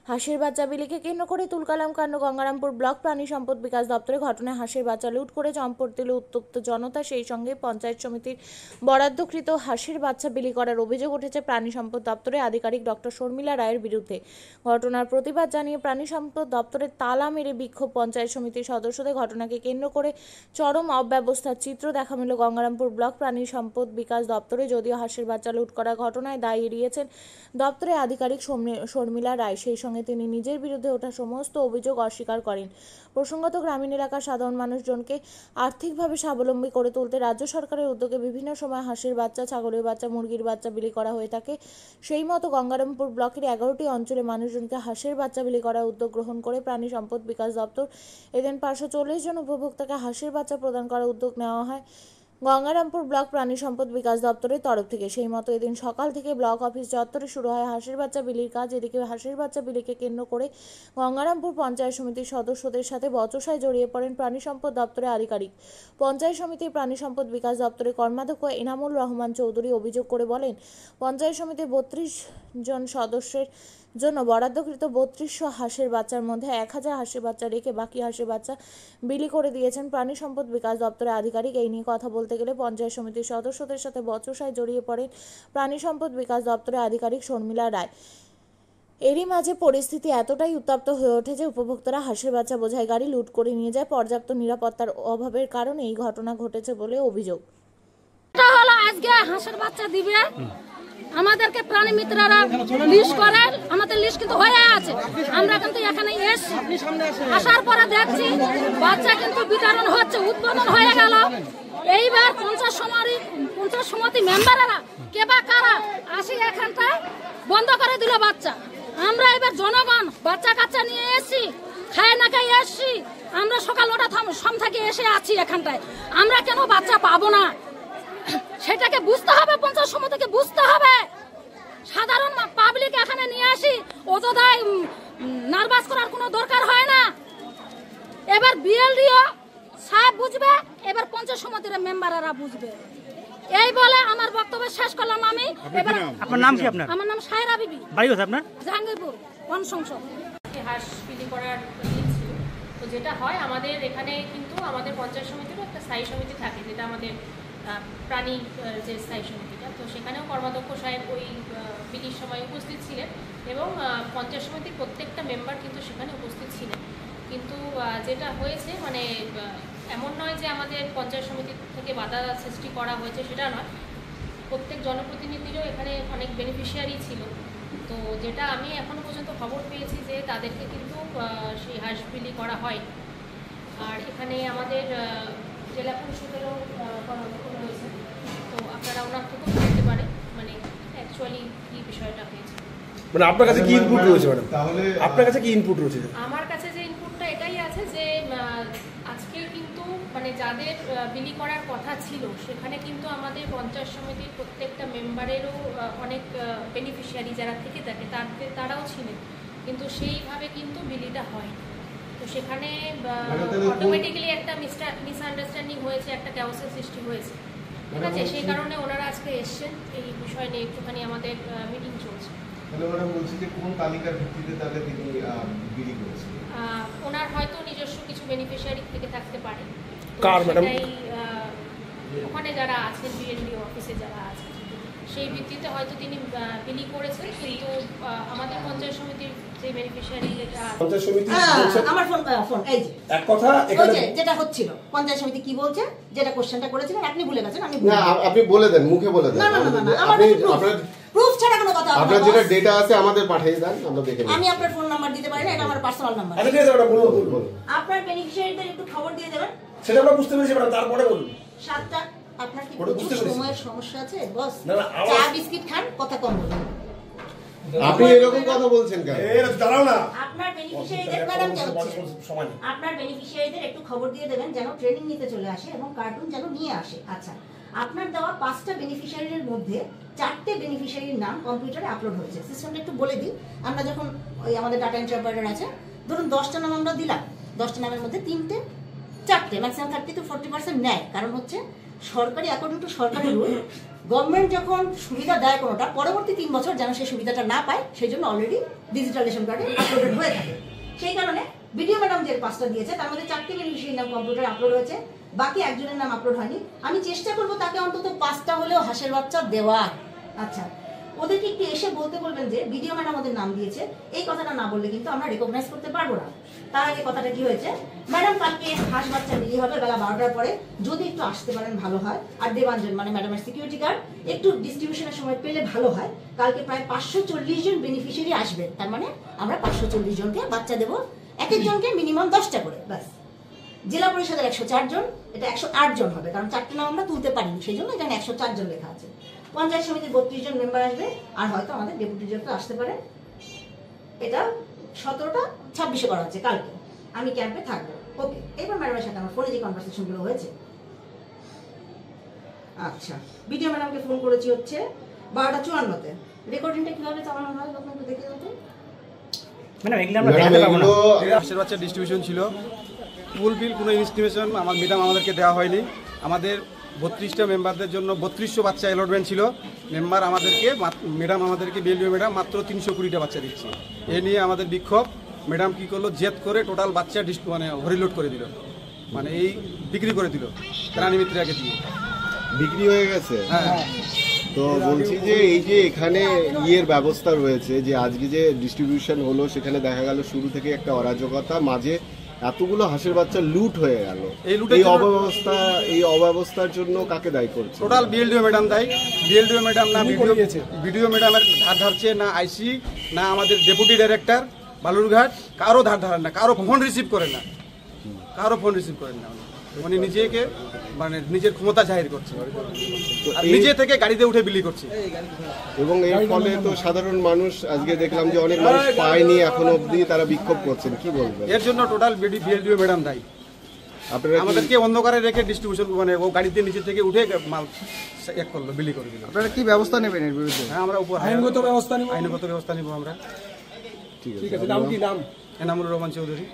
হাঁসের বাচ্চা বিলিকে কেন্দ্র করে তুলকালাম কাণ্ড। গঙ্গারামপুর ব্লক প্রাণী সম্পদ বিকাশ দপ্তরে ঘটনায় হাঁসের বাচ্চা লুট করে চম্পট দিল উত্তপ্ত জনতা। সেই সঙ্গে পঞ্চায়েত সমিতির বরাদ্দকৃত হাঁসের বাচ্চা বিলি করার অভিযোগ উঠেছে প্রাণী সম্পদ দপ্তরের আধিকারিক ডক্টর শর্মিলা রায়ের বিরুদ্ধে। ঘটনার প্রতিবাদ জানিয়ে প্রাণী সম্পদ দপ্তরের তালা মেরে বিক্ষোভ পঞ্চায়েত সমিতির সদস্যদের। ঘটনাকে কেন্দ্র করে চরম অব্যবস্থার চিত্র দেখা মিলল গঙ্গারামপুর ব্লক প্রাণী সম্পদ বিকাশ দপ্তরে। যদিও হাঁসের বাচ্চা লুট করার ঘটনায় দায় এড়িয়েছেন দপ্তরের আধিকারিক শর্মিলা রায়, সেই সঙ্গে তিনি নিজের বিরুদ্ধে ওঠা সমস্ত অভিযোগ অস্বীকার করেন। প্রসঙ্গত, গ্রামীণ এলাকার সাধারণ মানুষজনকে আর্থিকভাবে স্বাবলম্বী করে তুলতে রাজ্য সরকারের উদ্যোগে বিভিন্ন সময় হাঁসের বাচ্চা, ছাগলের বাচ্চা, মুরগির বাচ্চা বিলি করা হয়ে থাকে। সেই মতো গঙ্গারামপুর ব্লকের 11টি অঞ্চলে মানুষজনকে হাঁসের বাচ্চা বিলি করার উদ্যোগ গ্রহণ করে প্রাণী সম্পদ বিকাশ দপ্তর। এদিন 540 জন উপভোক্তাকে হাঁসের বাচ্চা প্রদান করার উদ্যোগ নেওয়া হয় গঙ্গারামপুর ব্লক প্রাণী সম্পদ বিকাশ দপ্তরের তরফ থেকে। সেই মতো এদিন সকাল থেকে ব্লক অফিস চত্বরে শুরু হয় হাঁসের বাচ্চা বিলির কাজ। এদিকে হাঁসের বাচ্চা বিলিকে কেন্দ্র করে গঙ্গারামপুর পঞ্চায়েত সমিতির সদস্যদের সাথে বচসায় জড়িয়ে পড়েন প্রাণী সম্পদ দপ্তরের আধিকারিক। পঞ্চায়েত সমিতির প্রাণী সম্পদ বিকাশ দপ্তরের কর্মাধ্যক্ষ এনামুল রহমান চৌধুরী অভিযোগ করে বলেন, পঞ্চায়েত সমিতির 32 জন সদস্যের জন্য বরাদ্দকৃত 3200 হাঁসের বাচ্চার মধ্যে 1000 হাঁসের বাচ্চা রেখে বাকি হাঁসের বাচ্চা বিলি করে দিয়েছেন প্রাণী সম্পদ বিকাশ দপ্তরের আধিকারিক। এই নিয়ে কথা বলতে গেলে পঞ্চায়েত সমিতির সদস্যদের সাথে বচসায় জড়িয়ে পড়েন প্রাণী সম্পদ বিকাশ দপ্তরের আধিকারিক শর্মিলা রায়। এরই মাঝে পরিস্থিতি এতটাই উত্তপ্ত হয়ে ওঠে যে উপভোক্তারা হাঁসের বাচ্চা বোঝাই গাড়ি লুট করে নিয়ে যায়। পর্যাপ্ত নিরাপত্তার অভাবের কারণে এই ঘটনা ঘটেছে বলে অভিযোগ। আজকে হাঁসের বাচ্চা দিবে, আমাদেরকে প্রাণী মিত্ররা লিস্ট করে, আমাদের লিস্ট কিন্তু হয়ে আছে। আমরা কিন্তু এখানে আসার পরে দেখছি বাচ্চা কিন্তু বিতরণ হচ্ছে, উদ্বোধন হয়ে গেল। এইবার পঞ্চায়েত সমিতি মেম্বাররা কে বা কারা আসি এখানটায় বন্ধ করে দিল বাচ্চা। আমরা এবার জনগণ বাচ্চা কাচ্চা নিয়ে এসছি, খায় না খাই এসছি। আমরা সকাল 9টা সোম থেকে এসে আছি এখানটায়, আমরা কেন বাচ্চা পাবো না সেটাকে বুঝতে হবে, পঞ্চায়েত সমিতিকে বুঝতে হবে। সাধারণ পাবলিক এখানে নিয়ে আসি, অযথায় নার্ভাস করার কোনো দরকার হয় না। এবার বিএলডিও সাহেব বুঝবে, এবার পঞ্চায়েত সমিতির মেম্বাররা বুঝবে। এই বলে আমার বক্তব্য শেষ করলাম আমি। আপনার নাম কি? আমার নাম সায়রা বিবি। বাড়ি কোথায় আপনার? জাহাঙ্গীরপুর বন সংসদ। হাঁস বিলি করার ছিল, তো যেটা হয় আমাদের এখানে কিন্তু আমাদের পঞ্চায়েত সমিতিরও একটা স্থায়ী সমিতি থাকে, যেটা আমাদের প্রাণী যে স্থায়ী সমিতিটা, তো সেখানেও কর্মাধ্যক্ষ সাহেব ওই বিলির সময় উপস্থিত ছিলেন এবং পঞ্চায়েত সমিতির প্রত্যেকটা মেম্বার কিন্তু সেখানে উপস্থিত ছিলেন। কিন্তু যেটা হয়েছে মানে এমন নয় যে আমাদের পঞ্চায়েত সমিতি থেকে বাধা সৃষ্টি করা হয়েছে, সেটা নয়। প্রত্যেক জনপ্রতিনিধিরও এখানে অনেক বেনিফিশিয়ারি ছিল। তো যেটা আমি এখনও পর্যন্ত খবর পেয়েছি যে তাদেরকে কিন্তু সেই হাঁস বিলি করা হয়। আর এখানে আমাদের জেলা পরিষদেরও কর্মাধ্যক্ষ রয়েছে, তো আপনারা ওনার থেকেও বলতে পারেন মানে অ্যাকচুয়ালি কী বিষয়টা হয়েছে। মানে আপনার কাছে কি ইনপুট রয়েছে ম্যাডাম? তাহলে আপনার কাছে কি ইনপুট রয়েছে? আমার কাছে যে ইনপুটটা এটাই আছে যে আজকে কিন্তু মানে যাদের বিলি করার কথা ছিল সেখানে কিন্তু আমাদের পঞ্চায়েত সমিতির প্রত্যেকটা মেম্বারেরও অনেক বেনিফিশিয়ারি যারা থেকে থাকে তারাও ছিলেন, কিন্তু সেইভাবে কিন্তু বিলিটা হয়। তো সেখানে অটোমেটিক্যালি একটা মিসআন্ডারস্ট্যান্ডিং হয়েছে, একটা ক্যাওসের সৃষ্টি হয়েছে, ঠিক আছে। সেই কারণে ওনারা আজকে এসছেন, এই বিষয় নিয়ে একটুখানি আমাদের মিটিং চলছে। ওনার হয়তো নিজস্ব কিছু বেনিফিশিয়ারি থেকে থাকতে পারে, ওখানে যারা আছেন বিএলডিও অফিসে যারা আছেন সেই ভিত্তিতে হয়তো তিনি বিলি করেছেন। কিন্তু আমাদের পঞ্চায়েত সমিতির যে বেনিফিশিয়ারি পঞ্চায়েত সমিতি আমার ফোন এই যে এক কথা যেটা হচ্ছিল পঞ্চায়েত সমিতি কি বলছে, যেটা কোশ্চেনটা করেছিলেন আপনি ভুলে গেছেন। আপনি বলে দেন, মুখে বলে দেন। আপনি আপনার প্রুফ ছাড়া কোনো কথা হবে না। আপনার যেটা ডেটা আছে আমাদের পাঠিয়ে দেন, আমরা দেখে নেব। আমি আপনার ফোন নাম্বার দিতে পারি না, এটা আমার পার্সোনাল নাম্বার। আচ্ছা ঠিক আছে ম্যাডাম, বলুন। আপনার বেনিফিশিয়ারিদের একটু খবর দিয়ে দেবেন। সেটা আমরা বুঝতে পেরেছি ম্যাডাম, তারপরে বলুন। 7টা আপনার কি সময়ের সমস্যা আছে বস? চা বিস্কিট খান, কথা কম বলুন। আপনি এরকম কথা বলছেন কেন? দাঁড়াও না। আপনার বেনিফিশিয়ারিদের ম্যাডাম আপনার বেনিফিশিয়ারিদের একটু খবর দিয়ে দেবেন যেন ট্রেনিং নিতে চলে আসে এবং কার্টুন যেন নিয়ে আসে। আচ্ছা, আপনার দেওয়া 5টা বেনিফিশিয়ারির মধ্যে 4টে বেনিফিশিয়ারির নাম কম্পিউটারে আপলোড হয়েছে। সিস্টেমটা একটু বলে দিই। আমরা যখন ওই আমাদের ডাটা এন্ট্রি অপারেটর আছে, ধরুন 10টা নাম আমরা দিলাম, 10টা নামের মধ্যে 3টে 4টে ম্যাক্সিমাম 30 to 40% নেয়। কারণ হচ্ছে সরকারি অ্যাকর্ডিং টু সরকারি রুল গভর্নমেন্ট যখন সুবিধা দেয় কোনোটা পরবর্তী 3 বছর যেন সেই সুবিধাটা না পায় সেই জন্য অলরেডি ডিজিটাল রেশন কার্ডে আপলোডেড হয়ে থাকে। সেই কারণে বিডিও ম্যাডাম যে 5টা দিয়েছে তার মধ্যে 4টি বেনিফিশিয়ারির নাম কম্পিউটারে আপলোড হয়েছে, বাকি একজনের নাম আপলোড হয়নি। আমি চেষ্টা করবো তাকে অন্তত 5টা হলেও হাঁসের বাচ্চা দেওয়ার। আচ্ছা, ওদেরকে একটু এসে বলতে বলবেন যে বিডিও ম্যাডাম আমাদের নাম দিয়েছে, এই কথাটা না বললে কিন্তু আমরা রেকগনাইজ করতে পারবো না। তার আগে কথাটা কি হয়েছে, ম্যাডাম কালকে হাঁস বাচ্চা বিলি হবে বেলা 12টার পরে, যদি একটু আসতে পারেন ভালো হয়। আর দেবাঞ্জন মানে ম্যাডামের সিকিউরিটি গার্ড একটু ডিস্ট্রিবিউশনের সময় পেলে ভালো হয়। কালকে প্রায় 540 জন বেনিফিশিয়ারি আসবে, তার মানে আমরা 540 জনকে বাচ্চা দেবো, এক একজনকে মিনিমাম 10টা করে। ব্যাস। জেলা পরিষদের 104 জন, এটা 108 জন হবে, কারণ 4টে নাম আমরা তুলতে পারিনি, সেই জন্য এখানে 104 জন লেখা আছে। পঞ্চায়েত সমিতির 32 জন মেম্বার আসবে, আর হয়তো আমাদের ডেপুটি ডিরেক্টর আসতে পারে। এটা 17টা 26-এ করা হচ্ছে কালকে। আমি ক্যাম্পে থাকবো। ওকে, এবার ম্যাডামের সাথে আমার ফোনে যে কনভারসেশনগুলো হয়েছে। আচ্ছা, বিডিও ম্যাডামকে ফোন করেছি হচ্ছে 12:54-তে। রেকর্ডিংটা কিভাবে চালানো হয় তখন একটু দেখে দাও তো। হাঁসের বাচ্চা ডিস্ট্রিবিউশন ছিল, ফুলফিল কোনো ইনস্টিমেশন আমার ম্যাডাম আমাদেরকে দেওয়া হয়নি। আমাদের 32টা মেম্বারদের জন্য 3200 বাচ্চা অ্যালটমেন্ট ছিল। ম্যাডাম আমাদেরকে বিএলডিও ম্যাডাম মাত্র 320টা বাচ্চা দিচ্ছে। এ নিয়ে আমাদের বিক্ষোভ। ম্যাডাম কি করলো, জেদ করে টোটাল বাচ্চা মানে হরিলোড করে দিল, মানে এই বিক্রি করে দিল প্রাণী মিত্রাকে দিয়ে। বিক্রি হয়ে গেছে। হ্যাঁ, তো বলছি যে এই যে এখানে ইয়ের ব্যবস্থা রয়েছে, যে আজকে যে ডিস্ট্রিবিউশন হলো সেখানে দেখা গেল শুরু থেকে একটা অরাজকতা, মাঝে এতগুলো হাঁসের বাচ্চা লুট হয়ে গেল। এই অব্যবস্থার জন্য কাকে দায়ী করছে? টোটাল বিএলডিও ম্যাডাম দায়ী। বিএলডিও ম্যাডাম না ভিডিও ম্যাডামের ধার ধারছে, না আইসি, না আমাদের ডেপুটি ডাইরেক্টর বালুরঘাট, কারো ধার ধারেন না, কারো ফোন রিসিভ করেন না, উনি নিজেকে মানে নিজের ক্ষমতা জাহির করছে, নিজে থেকে গাড়িতে উঠে বিলি করছে। এবং এর ফলে তো সাধারণ মানুষ, আজকে দেখলাম যে অনেক মানুষ পায়নি এখনো অবধি, তারা বিক্ষোভ করছেন, কি বলবেন? এর জন্য টোটাল বিএলডিও ম্যাডাম দায়ী। আপনারা আমাদেরকে অন্ধকারে রেখে ডিস্ট্রিবিউশন মানে ও গাড়িতে নিচে থেকে উঠে মাল এক করলো, বিলি করে দিল। আপনারা কি ব্যবস্থা নেবেন এর বিরুদ্ধে? হ্যাঁ, আমরা উপর আইনগত ব্যবস্থা নিব আমরা। ঠিক আছে। নাম কি? এনামুর রহমান চৌধুরী।